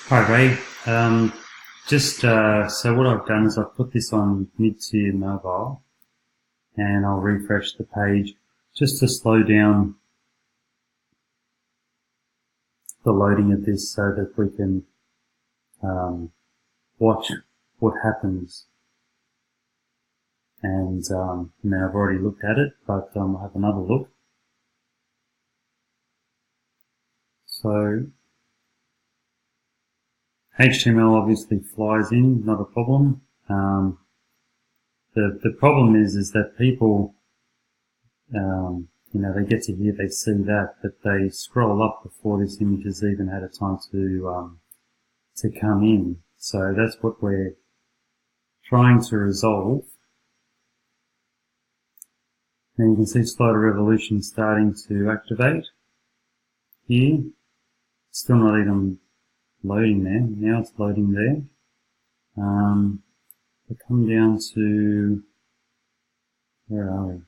Hi Ray. So what I've done is I've put this on mid-tier mobile and I'll refresh the page just to slow down the loading of this so that we can watch what happens. And now I've already looked at it, but I'll have another look. So HTML obviously flies in, not a problem. The problem is that people, they get to here, they see that, but they scroll up before this image has even had a time to come in. So that's what we're trying to resolve. Now you can see Slider Revolution starting to activate here. It's still not even loading there. Now it's loading there. We come down to, where are we?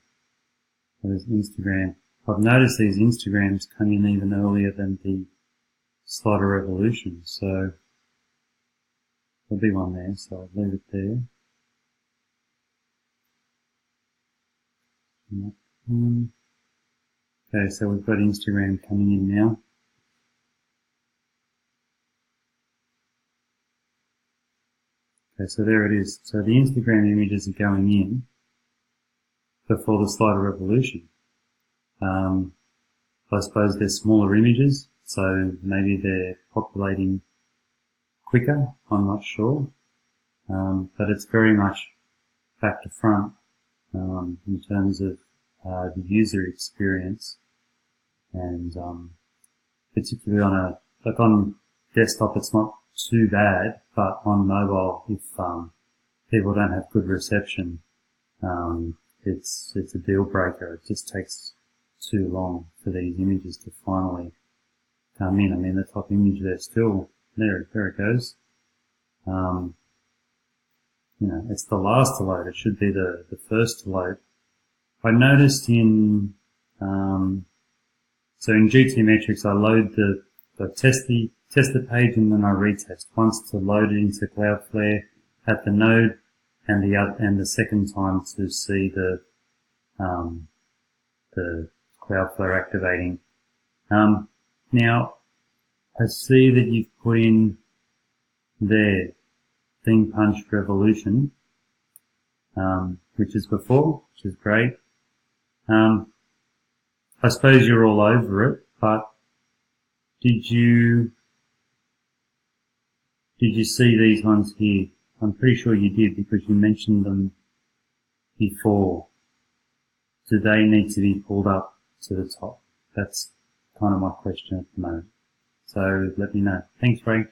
There's Instagram. I've noticed these Instagrams come in even earlier than the Slider Revolution, so there'll be one there, so I'll leave it there. Okay, so we've got Instagram coming in now. Okay, so there it is. So the Instagram images are going in before the Slider Revolution. I suppose they're smaller images, so maybe they're populating quicker, I'm not sure. But it's very much back to front in terms of the user experience, and particularly on desktop it's not too bad, but on mobile, if people don't have good reception, it's a deal breaker. It just takes too long for these images to finally come in. I mean, the top image there still, there it goes. It's the last to load. It should be the first to load. I noticed in GTmetrix I load I test the page and then I retest once to load it into Cloudflare at the node, and the second time to see the Cloudflare activating. Now I see that you've put in there Thing Punch Revolution, which is before, which is great. I suppose you're all over it, but did you see these ones here? I'm pretty sure you did because you mentioned them before. Do they need to be pulled up to the top? That's kind of my question at the moment. So let me know. Thanks, Ray.